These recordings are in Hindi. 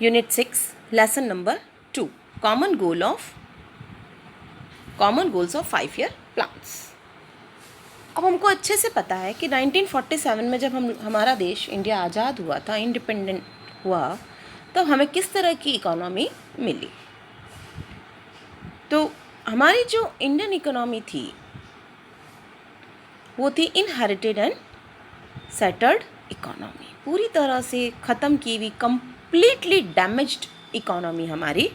Unit 6 lesson number 2 common goals of 5 year plans. अब हमको अच्छे से पता है कि 1947 में जब हमारा देश इंडिया आज़ाद हुआ था, इंडिपेंडेंट हुआ, तो हमें किस तरह की इकोनॉमी मिली। तो हमारी जो इंडियन इकोनॉमी थी वो थी इनहेरिटेड एंड सेटल्ड इकोनॉमी, पूरी तरह से ख़त्म की हुई, कम्प्लीटली डैमेज्ड इकोनॉमी हमारी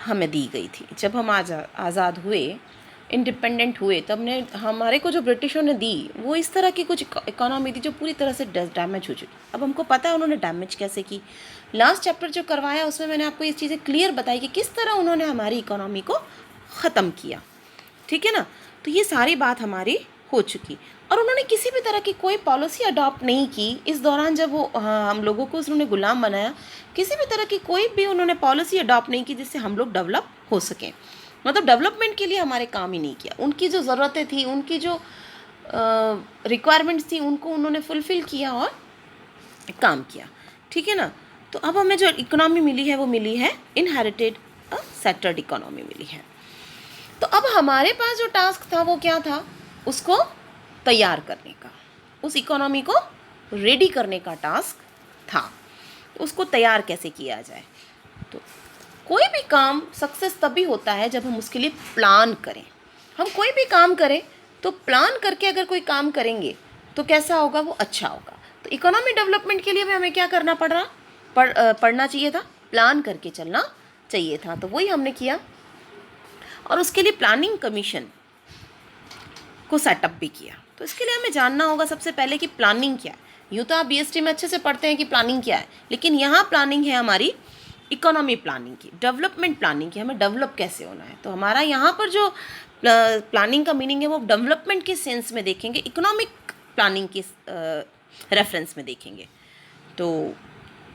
हमें दी गई थी। जब हम आज़ाद हुए, इंडिपेंडेंट हुए, तब ने हमारे को जो ब्रिटिशों ने दी वो इस तरह की कुछ इकोनॉमी थी जो पूरी तरह से डैमेज हो चुकी। अब हमको पता है उन्होंने डैमेज कैसे की। लास्ट चैप्टर जो करवाया उसमें मैंने आपको ये चीज़ें क्लियर बताई कि किस तरह उन्होंने हमारी इकोनॉमी को ख़त्म किया, ठीक है ना। तो ये सारी बात हमारी हो चुकी और उन्होंने किसी भी तरह की कोई पॉलिसी अडॉप्ट नहीं की इस दौरान जब वो हम लोगों को उन्होंने गुलाम बनाया। किसी भी तरह की कोई भी उन्होंने पॉलिसी अडॉप्ट नहीं की जिससे हम लोग डेवलप हो सकें, मतलब डेवलपमेंट के लिए हमारे काम ही नहीं किया। उनकी जो ज़रूरतें थी, उनकी जो रिक्वायरमेंट्स थी, उनको उन्होंने फुलफ़िल किया और काम किया, ठीक है ना। तो अब हमें जो इकोनॉमी मिली है वो मिली है इनहेरिटेड सेटल्ड इकोनॉमी मिली है। तो अब हमारे पास जो टास्क था वो क्या था, उसको तैयार करने का, उस इकोनॉमी को रेडी करने का टास्क था। तो उसको तैयार कैसे किया जाए। तो कोई भी काम सक्सेस तभी होता है जब हम उसके लिए प्लान करें। हम कोई भी काम करें तो प्लान करके अगर कोई काम करेंगे तो कैसा होगा, वो अच्छा होगा। तो इकोनॉमी डेवलपमेंट के लिए भी हमें क्या करना पड़ना चाहिए था, प्लान करके चलना चाहिए था। तो वही हमने किया और उसके लिए प्लानिंग कमीशन को सेटअप भी किया। तो इसके लिए हमें जानना होगा सबसे पहले कि प्लानिंग क्या है। यूँ तो आप बीएसटी में अच्छे से पढ़ते हैं कि प्लानिंग क्या है, लेकिन यहाँ प्लानिंग है हमारी इकोनॉमी प्लानिंग की, डेवलपमेंट प्लानिंग की, हमें डेवलप कैसे होना है। तो हमारा यहाँ पर जो प्लानिंग का मीनिंग है वो डेवलपमेंट के सेंस में देखेंगे, इकोनॉमिक प्लानिंग के रेफरेंस में देखेंगे। तो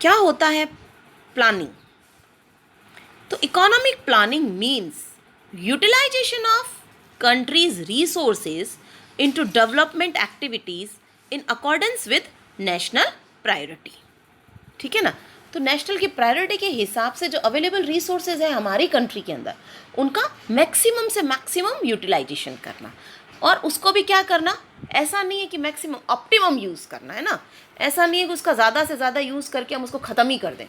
क्या होता है प्लानिंग। तो economic planning means utilization of country's resources into development activities in accordance with national priority, ठीक है ना। तो नेशनल की प्रायोरिटी के हिसाब से जो अवेलेबल रिसोर्सेज है हमारी कंट्री के अंदर, उनका मैक्सिमम से मैक्सिमम यूटिलाइजेशन करना। और उसको भी क्या करना, ऐसा नहीं है कि मैक्सिमम, ऑप्टिमम यूज़ करना है ना। ऐसा नहीं है कि उसका ज़्यादा से ज़्यादा यूज़ करके हम उसको ख़त्म ही कर दें,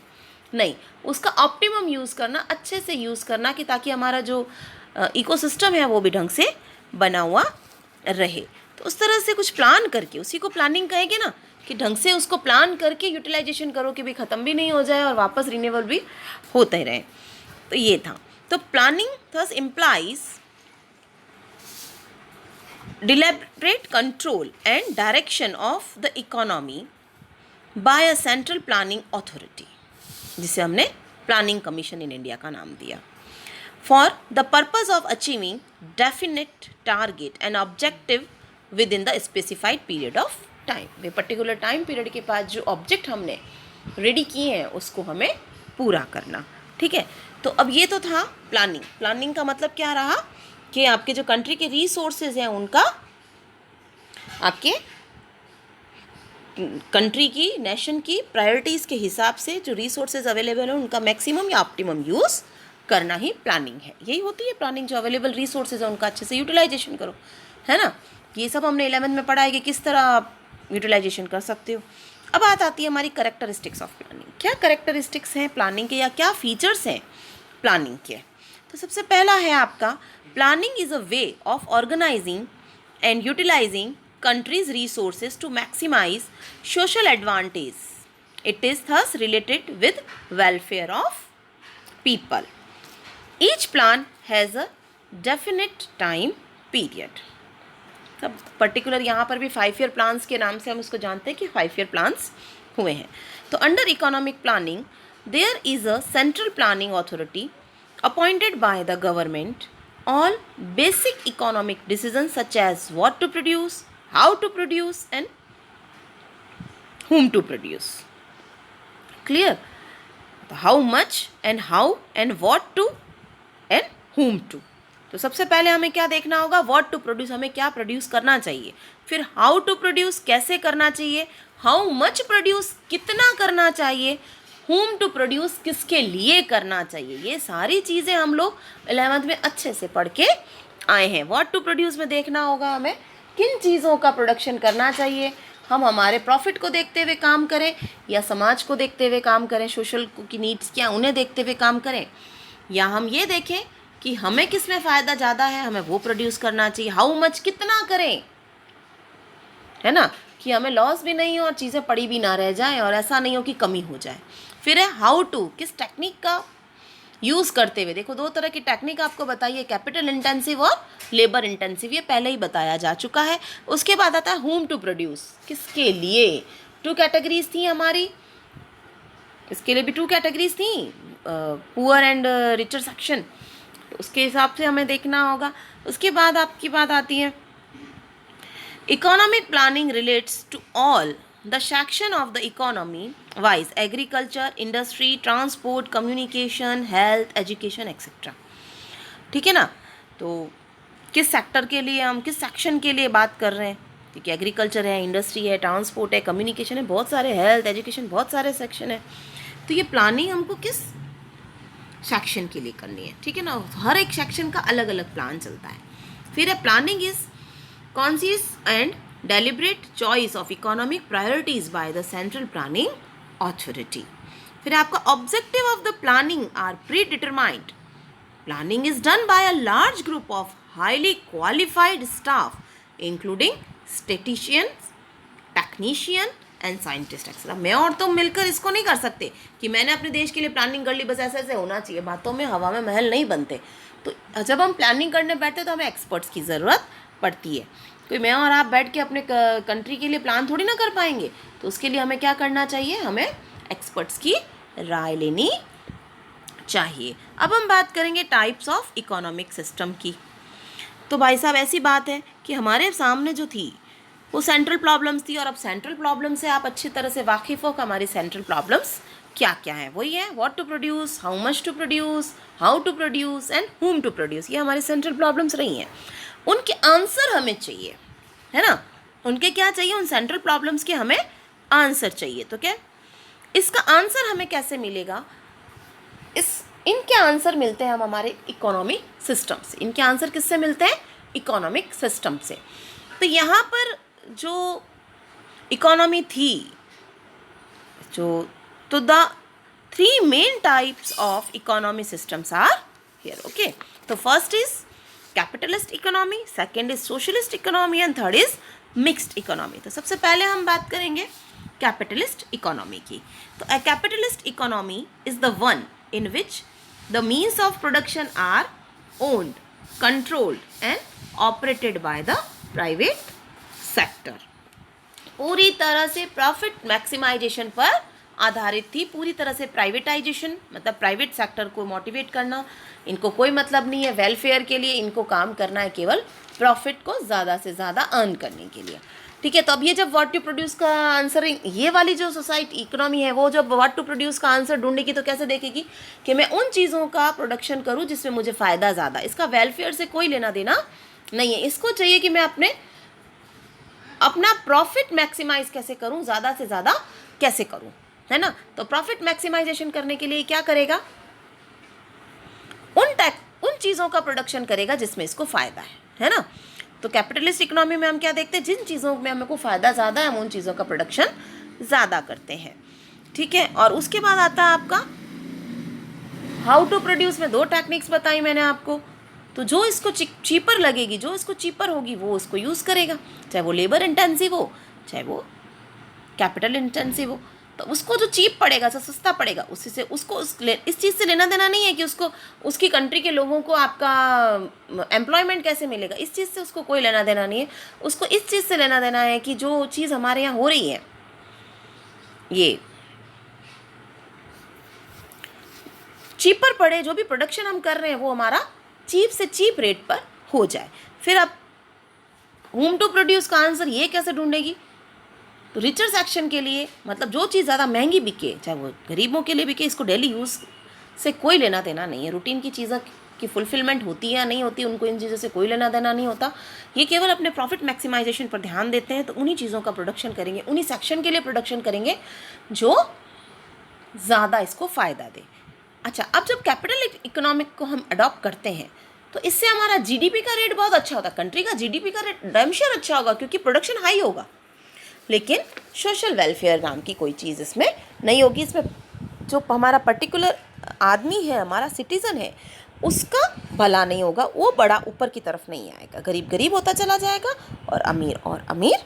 नहीं, उसका ऑप्टिमम यूज़ करना, अच्छे से यूज़ करना कि ताकि हमारा जो इकोसिस्टम है वो भी ढंग से बना हुआ रहे। तो उस तरह से कुछ प्लान करके, उसी को प्लानिंग कहेंगे ना, कि ढंग से उसको प्लान करके यूटिलाइजेशन करो कि भाई ख़त्म भी नहीं हो जाए और वापस रिन्यूएबल भी होते रहे। तो ये था। तो planning thus implies deliberate control and direction of the economy bye a central planning authority, जिसे हमने प्लानिंग कमीशन इन इंडिया का नाम दिया। For the purpose of achieving definite target and objective within the specified period of time, way particular time period के बाद जो ऑब्जेक्ट हमने रेडी किए हैं उसको हमें पूरा करना, ठीक है। तो अब ये तो था प्लानिंग। प्लानिंग का मतलब क्या रहा कि आपके जो कंट्री के रिसोर्सेज हैं उनका आपके कंट्री की, नेशन की प्रायोरिटीज़ के हिसाब से जो रिसोर्सेज अवेलेबल हैं उनका मैक्सिमम या ऑप्टिमम यूज़ करना ही प्लानिंग है। यही होती है प्लानिंग, जो अवेलेबल रिसोर्सेज है उनका अच्छे से यूटिलाइजेशन करो, है ना। ये सब हमने 11th में पढ़ा है कि किस तरह आप यूटिलाइजेशन कर सकते हो। अब बात आती है हमारी करेक्टरिस्टिक्स ऑफ प्लानिंग। क्या करेक्टरिस्टिक्स हैं प्लानिंग के, या क्या फीचर्स हैं प्लानिंग के। तो सबसे पहला है आपका, planning is a way of organizing and utilizing country's resources to maximize social advantage. It is thus related with welfare of people. Each plan has a definite time period. सब पर्टिकुलर यहाँ पर भी 5 ईयर प्लान्स के नाम से हम उसको जानते हैं कि 5 ईयर प्लान्स हुए हैं। तो under economic planning there is a central planning authority appointed by the government. All basic economic decisions such as what to produce, how to produce and whom to produce. Clear? How much and how and what to and whom to. तो सबसे पहले हमें क्या देखना होगा, what to produce, हमें क्या प्रोड्यूस करना चाहिए। फिर how to produce, कैसे करना चाहिए। how much produce, कितना करना चाहिए। whom to produce किसके लिए करना चाहिए, ये सारी चीज़ें हम लोग 11th में अच्छे से पढ़ के आए हैं। what to produce में देखना होगा हमें किन चीज़ों का प्रोडक्शन करना चाहिए, हम हमारे प्रॉफिट को देखते हुए काम करें या समाज को देखते हुए काम करें, सोशल की नीड्स क्या उन्हें देखते हुए काम करें, या हम ये देखें कि हमें किस में फ़ायदा ज़्यादा है, हमें वो प्रोड्यूस करना चाहिए। हाउ मच, कितना करें, है ना, कि हमें लॉस भी नहीं हो और चीज़ें पड़ी भी ना रह जाए और ऐसा नहीं हो कि कमी हो जाए। फिर है हाउ टू, किस टेक्निक का यूज़ करते हुए। देखो 2 तरह की टेक्निक आपको बताइए, कैपिटल इंटेंसिव और लेबर इंटेंसिव, ये पहले ही बताया जा चुका है। उसके बाद आता है होम टू प्रोड्यूस, किसके लिए। 2 कैटेगरीज थी हमारी, इसके लिए भी 2 कैटेगरीज थी, पुअर एंड रिचर सेक्शन, उसके हिसाब से हमें देखना होगा। उसके बाद आपकी बात आती है economic planning relates to all the section of the economy viz agriculture, industry, transport, communication, health, education etcetera. ठीक है ना, तो किस सेक्टर के लिए हम किस सेक्शन के लिए बात कर रहे हैं, क्योंकि एग्रीकल्चर है, इंडस्ट्री है, ट्रांसपोर्ट है, कम्युनिकेशन है, बहुत सारे, हेल्थ, एजुकेशन, बहुत सारे सेक्शन है। तो ये प्लानिंग हमको किस सेक्शन के लिए करनी है, ठीक है ना, हर एक सेक्शन का अलग अलग प्लान चलता है। फिर है planning is conscious and deliberate choice of economic priorities by the central planning authority. फिर आपका objective of the planning are predetermined. Planning is done by a large group of highly qualified staff including statisticians, technician and scientist etcetera. मैं और तुम मिलकर इसको नहीं कर सकते कि मैंने अपने देश के लिए प्लानिंग कर ली, बस ऐसे ऐसे होना चाहिए, बातों में हवा में महल नहीं बनते। तो जब हम प्लानिंग करने बैठते तो हमें एक्सपर्ट्स की ज़रूरत पड़ती है। कोई मैं और आप बैठ के अपने कंट्री के लिए प्लान थोड़ी ना कर पाएंगे, तो उसके लिए हमें क्या करना चाहिए, हमें एक्सपर्ट्स की राय लेनी चाहिए। अब हम बात करेंगे टाइप्स ऑफ इकोनॉमिक सिस्टम की। तो भाई साहब ऐसी बात है कि हमारे सामने जो थी वो सेंट्रल प्रॉब्लम्स थी, और अब सेंट्रल प्रॉब्लम से आप अच्छी तरह से वाकिफ़ हो कि हमारी सेंट्रल प्रॉब्लम्स क्या क्या है। वही है what to produce, how much to produce, how to produce and whom to produce. ये हमारी सेंट्रल प्रॉब्लम्स रही हैं, उनके आंसर हमें चाहिए, है ना, उनके क्या चाहिए, उन सेंट्रल प्रॉब्लम्स के हमें आंसर चाहिए। तो क्या इसका आंसर हमें कैसे मिलेगा, इनके आंसर मिलते हैं हम हमारे इकोनॉमिक सिस्टम से। इनके आंसर किससे मिलते हैं, इकोनॉमिक सिस्टम से। तो यहाँ पर जो इकोनॉमी थी, जो तो the 3 main types of economy systems are here. Okay, तो first is capitalist economy, second is socialist economy and third is mixed economy. तो सबसे पहले हम बात करेंगे कैपिटलिस्ट इकोनॉमी की। तो a capitalist economy is the one in which the means of production are owned, controlled and operated by the private sector। पूरी तरह से प्रॉफिट मैक्सिमाइजेशन पर आधारित थी, पूरी तरह से प्राइवेटाइजेशन, मतलब प्राइवेट सेक्टर को मोटिवेट करना। इनको कोई मतलब नहीं है वेलफेयर के लिए, इनको काम करना है केवल प्रॉफिट को ज़्यादा से ज़्यादा अर्न करने के लिए। ठीक है, तो अब ये जब व्हाट टू प्रोड्यूस का आंसर, ये वाली जो सोसाइटी इकोनॉमी है वो जब व्हाट टू प्रोड्यूस का आंसर ढूंढेगी तो कैसे देखेगी कि मैं उन चीज़ों का प्रोडक्शन करूं जिसमें मुझे फ़ायदा ज़्यादा, इसका वेलफेयर से कोई लेना देना नहीं है। इसको चाहिए कि मैं अपना प्रॉफिट मैक्सिमाइज कैसे करूं, ज़्यादा से ज़्यादा कैसे करूं, है ना। तो प्रॉफिट मैक्सिमाइजेशन करने के लिए क्या करेगा, उन चीज़ों का प्रोडक्शन करेगा जिसमें इसको फ़ायदा है ना। तो कैपिटलिस्ट इकोनॉमी में हम क्या देखते हैं, जिन चीज़ों में हमको फ़ायदा ज़्यादा है हम उन चीज़ों का प्रोडक्शन ज़्यादा करते हैं। ठीक है, और उसके बाद आता है आपका हाउ टू प्रोड्यूस में 2 टेक्निक्स बताई मैंने आपको। तो जो इसको चीपर लगेगी, जो इसको चीपर होगी वो उसको यूज़ करेगा, चाहे वो लेबर इंटेंसिव हो चाहे वो कैपिटल इंटेंसिव हो। तो उसको जो चीप पड़ेगा, जो सस्ता पड़ेगा, उसी से उसको इस चीज़ से लेना देना नहीं है कि उसको उसकी कंट्री के लोगों को आपका एम्प्लॉयमेंट कैसे मिलेगा, इस चीज़ से उसको कोई लेना देना नहीं है। उसको इस चीज़ से लेना देना है कि जो चीज़ हमारे यहाँ हो रही है ये चीपर पड़े, जो भी प्रोडक्शन हम कर रहे हैं वो हमारा चीप से चीप रेट पर हो जाए। फिर अब होम टू प्रोड्यूस का आंसर ये कैसे ढूंढेगी, तो रिचर सेक्शन के लिए, मतलब जो चीज़ ज़्यादा महंगी बिके चाहे वो गरीबों के लिए बिके, इसको डेली यूज़ से कोई लेना देना नहीं है। रूटीन की चीज़ों की फुलफिलमेंट होती है या नहीं होती, उनको इन चीज़ों से कोई लेना देना नहीं होता। ये केवल अपने प्रॉफिट मैक्सिमाइजेशन पर ध्यान देते हैं। तो उन्हीं चीज़ों का प्रोडक्शन करेंगे, उन्हीं सेक्शन के लिए प्रोडक्शन करेंगे जो ज़्यादा इसको फ़ायदा दे। अच्छा, अब जब कैपिटल इकोनॉमिक को हम अडॉप्ट करते हैं तो इससे हमारा जीडीपी का रेट बहुत अच्छा होता है, कंट्री का जीडीपी का रेट डैम श्योर अच्छा होगा क्योंकि प्रोडक्शन हाई होगा। लेकिन सोशल वेलफेयर नाम की कोई चीज़ इसमें नहीं होगी। इसमें जो हमारा पर्टिकुलर आदमी है, हमारा सिटीज़न है, उसका भला नहीं होगा, वो बड़ा ऊपर की तरफ नहीं आएगा, गरीब गरीब होता चला जाएगा और अमीर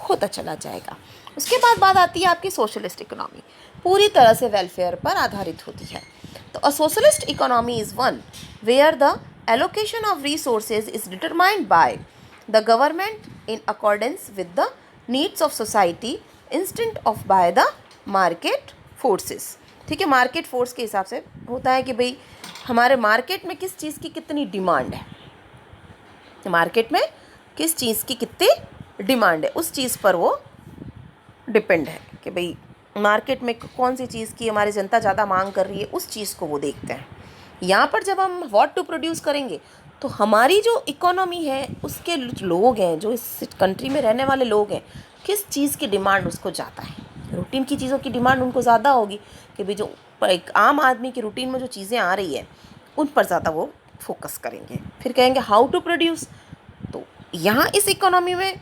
होता चला जाएगा। उसके बाद बात आती है आपकी सोशलिस्ट इकोनॉमी, पूरी तरह से वेलफेयर पर आधारित होती है। तो a socialist economy is one where the allocation of resources is determined by the government in accordance with the needs of society instead of by the market forces. ठीक है, मार्केट फोर्स के हिसाब से होता है कि भाई हमारे मार्केट में किस चीज़ की कितनी डिमांड है, मार्केट में किस चीज़ की कितनी डिमांड है, उस चीज़ पर वो डिपेंड है कि भाई मार्केट में कौन सी चीज़ की हमारी जनता ज़्यादा मांग कर रही है, उस चीज़ को वो देखते हैं। यहाँ पर जब हम व्हाट टू प्रोड्यूस करेंगे तो हमारी जो इकोनॉमी है, उसके लोग हैं, जो इस कंट्री में रहने वाले लोग हैं, किस चीज़ की डिमांड उसको ज़्यादा है। रूटीन की चीज़ों की डिमांड उनको ज़्यादा होगी कि भाई जो एक आम आदमी की रूटीन में जो चीज़ें आ रही है उन पर ज़्यादा वो फोकस करेंगे। फिर कहेंगे हाउ टू प्रोड्यूस। तो यहाँ इस इकोनॉमी में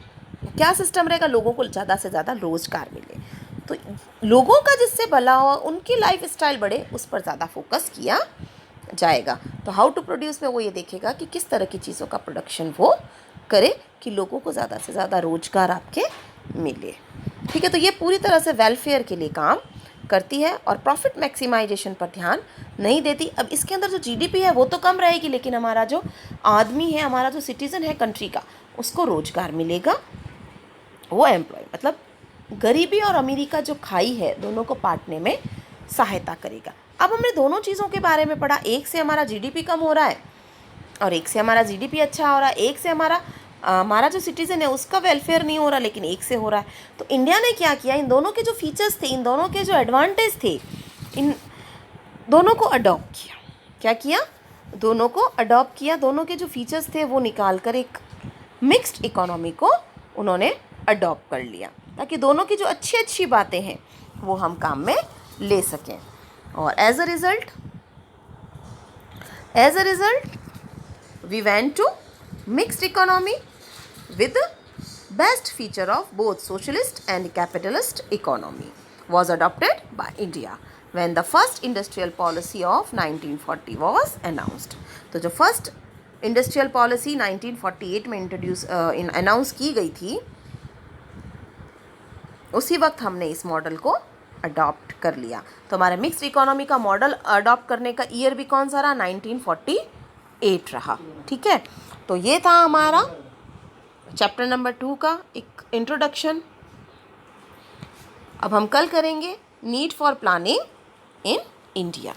क्या सिस्टम रहेगा, लोगों को ज़्यादा से ज़्यादा रोज़गार मिले, तो लोगों का जिससे भला हो, उनकी लाइफ स्टाइल बढ़े, उस पर ज़्यादा फोकस किया जाएगा। तो हाउ टू प्रोड्यूस में वो ये देखेगा कि किस तरह की चीज़ों का प्रोडक्शन वो करे कि लोगों को ज़्यादा से ज़्यादा रोज़गार आपके मिले। ठीक है, तो ये पूरी तरह से वेलफेयर के लिए काम करती है और प्रॉफिट मैक्सिमाइजेशन पर ध्यान नहीं देती। अब इसके अंदर जो जीडीपी है वो तो कम रहेगी, लेकिन हमारा जो आदमी है, हमारा जो सिटीज़न है कंट्री का, उसको रोज़गार मिलेगा, वो एम्प्लॉय, मतलब गरीबी और अमीरी का जो खाई है दोनों को पाटने में सहायता करेगा। अब हमने दोनों चीज़ों के बारे में पढ़ा, एक से हमारा जीडीपी कम हो रहा है और एक से हमारा जीडीपी अच्छा हो रहा है, एक से हमारा जो सिटीज़न है उसका वेलफेयर नहीं हो रहा, लेकिन एक से हो रहा है। तो इंडिया ने क्या किया, इन दोनों के जो फीचर्स थे, इन दोनों के जो एडवांटेज थे, इन दोनों को अडॉप्ट किया। क्या किया, दोनों को अडॉप्ट किया, दोनों के जो फीचर्स थे वो निकाल कर एक मिक्स्ड इकोनॉमी को उन्होंने अडॉप्ट कर लिया, ताकि दोनों की जो अच्छी अच्छी बातें हैं वो हम काम में ले सकें। और as a result we went to mixed economy with the best feature of both socialist and capitalist economy was adopted by India when the first industrial policy of 1940 was announced। तो जो फर्स्ट इंडस्ट्रियल पॉलिसी 1948 में अनाउंस की गई थी, उसी वक्त हमने इस मॉडल को अडॉप्ट कर लिया। तो हमारे मिक्स्ड इकोनॉमी का मॉडल अडॉप्ट करने का ईयर भी कौन सा रहा, 1948 रहा। ठीक है, तो ये था हमारा चैप्टर नंबर 2 का एक इंट्रोडक्शन। अब हम कल करेंगे need for planning in India.